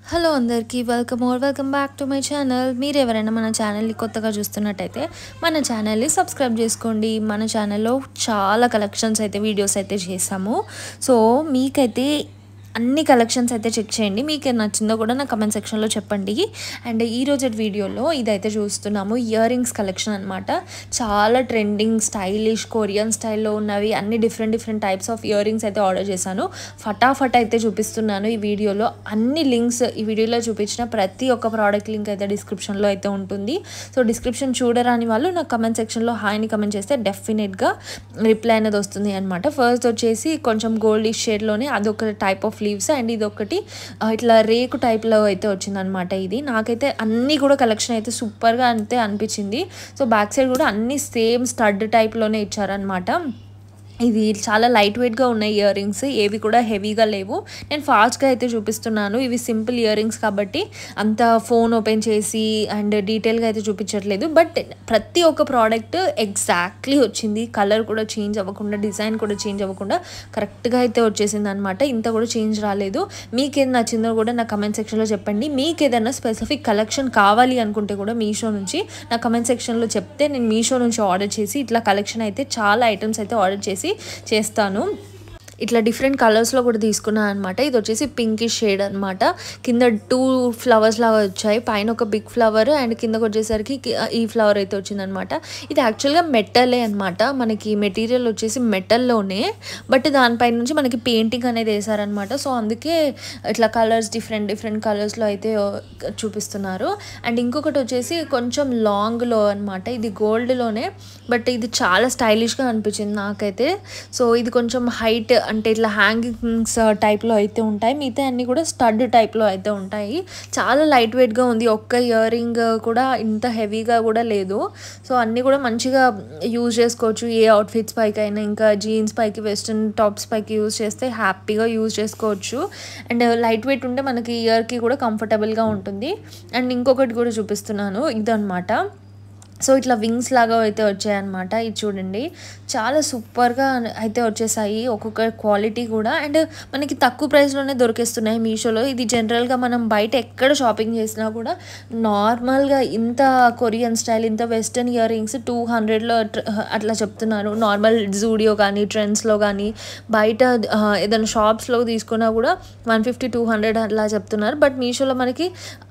Hello అందరికీ welcome back to my channel. మీరు ఎవరైనా మన ఛానల్ని కొత్తగా చూస్తున్నట్టయితే మన ఛానల్ని సబ్స్క్రైబ్ చేసుకోండి. మన ఛానల్లో చాలా కలెక్షన్స్ అయితే వీడియోస్ అయితే చేసాము. సో మీకైతే అన్ని కలెక్షన్స్ అయితే చెక్ చేయండి. మీకు నచ్చిందో కూడా నా కమెంట్ సెక్షన్లో చెప్పండి. అండ్ ఈరోజు వీడియోలో ఇదైతే చూస్తున్నాము ఇయర్ రింగ్స్ కలెక్షన్ అనమాట. చాలా ట్రెండింగ్ స్టైలిష్ కొరియన్ స్టైల్లో ఉన్నవి అన్ని different types of ear rings అయితే ఆర్డర్ చేశాను. ఫటాఫట్ అయితే చూపిస్తున్నాను ఈ వీడియోలో. అన్ని లింక్స్ ఈ వీడియోలో చూపించిన ప్రతి ఒక్క ప్రోడక్ట్ లింక్ అయితే డిస్క్రిప్షన్లో అయితే ఉంటుంది. సో డిస్క్రిప్షన్ చూడరాని వాళ్ళు నాకు కమెంట్ సెక్షన్లో హాయ్ని కమెంట్ చేస్తే డెఫినెట్గా రిప్లై అనేది వస్తుంది అనమాట. ఫస్ట్ వచ్చేసి కొంచెం గోల్డిష్ షేడ్లోనే అదొక టైప్ ఆఫ్ లీవ్స్ అండ్ ఇది ఒకటి ఇట్లా రేకు టైప్లో అయితే వచ్చిందనమాట. ఇది నాకైతే అన్నీ కూడా కలెక్షన్ అయితే సూపర్గా అయితే అనిపించింది. సో బ్యాక్ సైడ్ కూడా అన్ని సేమ్ స్టడ్ టైప్లోనే ఇచ్చారనమాట. ఇది చాలా లైట్ వెయిట్గా ఉన్నాయి ఇయర్ రింగ్స్, ఏవి కూడా హెవీగా లేవు. నేను ఫాస్ట్గా అయితే చూపిస్తున్నాను. ఇవి సింపుల్ ఇయర్ రింగ్స్ కాబట్టి అంత ఫోన్ ఓపెన్ చేసి అండ్ డీటెయిల్గా అయితే చూపించట్లేదు. బట్ ప్రతి ఒక్క ప్రోడక్ట్ ఎగ్జాక్ట్లీ వచ్చింది. కలర్ కూడా చేంజ్ అవ్వకుండా, డిజైన్ కూడా చేంజ్ అవ్వకుండా కరెక్ట్గా అయితే వచ్చేసింది అనమాట. ఇంత కూడా చేంజ్ రాలేదు. మీకు ఏది నచ్చిందో కూడా నా కమెంట్ సెక్షన్లో చెప్పండి. మీకు ఏదైనా స్పెసిఫిక్ కలెక్షన్ కావాలి అనుకుంటే కూడా మీషో నుంచి నా కమెంట్ సెక్షన్లో చెప్తే నేను మీషో నుంచి ఆర్డర్ చేసి ఇట్లా కలెక్షన్ అయితే చాలా ఐటమ్స్ అయితే ఆర్డర్ చేస్తాను. ఇట్లా డిఫరెంట్ కలర్స్లో కూడా తీసుకున్నాను అనమాట. ఇది వచ్చేసి పింకిష్ షేడ్ అనమాట. కింద 2 ఫ్లవర్స్ లాగా వచ్చాయి. పైన ఒక బిగ్ ఫ్లవర్ అండ్ కిందకు వచ్చేసరికి ఈ ఫ్లవర్ అయితే వచ్చిందనమాట. ఇది యాక్చువల్గా మెటలే అనమాట. మనకి మెటీరియల్ వచ్చేసి మెటల్లోనే, బట్ దానిపై నుంచి మనకి పెయింటింగ్ అనేది వేసారనమాట. సో అందుకే ఇట్లా కలర్స్ డిఫరెంట్ కలర్స్లో అయితే చూపిస్తున్నారు. అండ్ ఇంకొకటి వచ్చేసి కొంచెం లాంగ్లో అనమాట. ఇది గోల్డ్లోనే, బట్ ఇది చాలా స్టైలిష్గా అనిపించింది నాకైతే. సో ఇది కొంచెం హైట్ అంటే ఇట్లా హ్యాంగింగ్స్ టైప్లో అయితే ఉంటాయి. మిగతా అన్నీ కూడా స్టడ్ టైప్లో అయితే ఉంటాయి. చాలా లైట్ వెయిట్గా ఉంది. ఒక్క ఇయర్ రింగ్ కూడా ఇంత హెవీగా కూడా లేదు. సో అన్నీ కూడా మంచిగా యూజ్ చేసుకోవచ్చు. ఏ అవుట్ఫిట్స్ పైకి అయినా, ఇంకా జీన్స్ పైకి, వెస్ట్రన్ టాప్స్ పైకి యూజ్ చేస్తే హ్యాపీగా యూజ్ చేసుకోవచ్చు. అండ్ లైట్ వెయిట్ ఉంటే మనకి ఇయర్కి కూడా కంఫర్టబుల్గా ఉంటుంది. అండ్ ఇంకొకటి కూడా చూపిస్తున్నాను, ఇదన్నమాట. సో ఇట్లా వింగ్స్ లాగా అయితే వచ్చాయన్నమాట. ఇది చూడండి, చాలా సూపర్గా అయితే వచ్చేసాయి. ఒక్కొక్క క్వాలిటీ కూడా అండ్ మనకి తక్కువ ప్రైస్లోనే దొరికేస్తున్నాయి మీషోలో. ఇది జనరల్గా మనం బయట ఎక్కడ షాపింగ్ చేసినా కూడా నార్మల్గా ఇంత కొరియన్ స్టైల్, ఇంత వెస్టర్న్ ఇయర్ రింగ్స్ 200లో అట్లా చెప్తున్నారు. నార్మల్ జూడియో కానీ, ట్రెండ్స్లో కానీ, బయట ఏదైనా షాప్స్లో తీసుకున్నా కూడా 150-200 అట్లా చెప్తున్నారు. బట్ మీషోలో మనకి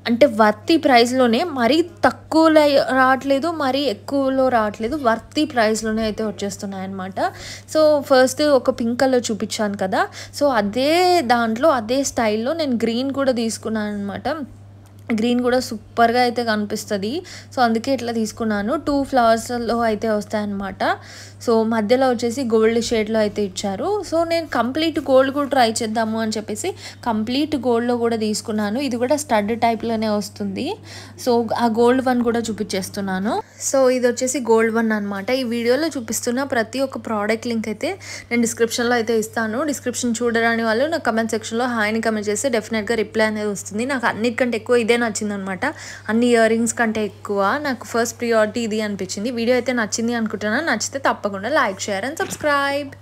అంటే వర్తి ప్రైస్లోనే, మరీ తక్కువలో రావట్లేదు, మరీ ఎక్కువలో రావట్లేదు, వర్తి ప్రైస్లోనే అయితే వచ్చేస్తున్నాయి అనమాట. సో ఫస్ట్ ఒక పింక్ కలర్ చూపించాను కదా, సో అదే దాంట్లో అదే స్టైల్లో నేను గ్రీన్ కూడా తీసుకున్నాను అనమాట. గ్రీన్ కూడా సూపర్గా అయితే కనిపిస్తుంది. సో అందుకే ఇట్లా తీసుకున్నాను. 2 ఫ్లవర్స్లో అయితే వస్తాయన్నమాట. సో మధ్యలో వచ్చేసి గోల్డ్ షేడ్లో అయితే ఇచ్చారు. సో నేను కంప్లీట్ గోల్డ్ కూడా ట్రై చేద్దాము అని చెప్పేసి కంప్లీట్ గోల్డ్లో కూడా తీసుకున్నాను. ఇది కూడా స్టడ్ టైప్లోనే వస్తుంది. సో ఆ గోల్డ్ వన్ కూడా చూపించేస్తున్నాను. సో ఇది వచ్చేసి గోల్డ్ వన్ అనమాట. ఈ వీడియోలో చూపిస్తున్న ప్రతి ఒక్క ప్రోడక్ట్ లింక్ అయితే నేను డిస్క్రిప్షన్లో అయితే ఇస్తాను. డిస్క్రిప్షన్ చూడరాని వాళ్ళు నా కమెంట్ సెక్షన్లో హాయ్ని కమెంట్ చేస్తే డెఫినెట్గా రిప్లై అనేది వస్తుంది. నాకు అన్నిటికంటే ఎక్కువ ఇదే నచ్చిందనమాట. అన్ని ఇయర్ రింగ్స్ కంటే ఎక్కువ నాకు ఫస్ట్ ప్రియారిటీ ఇది అనిపించింది. వీడియో అయితే నచ్చింది అనుకుంటున్నాను. నచ్చితే తప్పకుండా లైక్, షేర్ అండ్ సబ్స్క్రైబ్.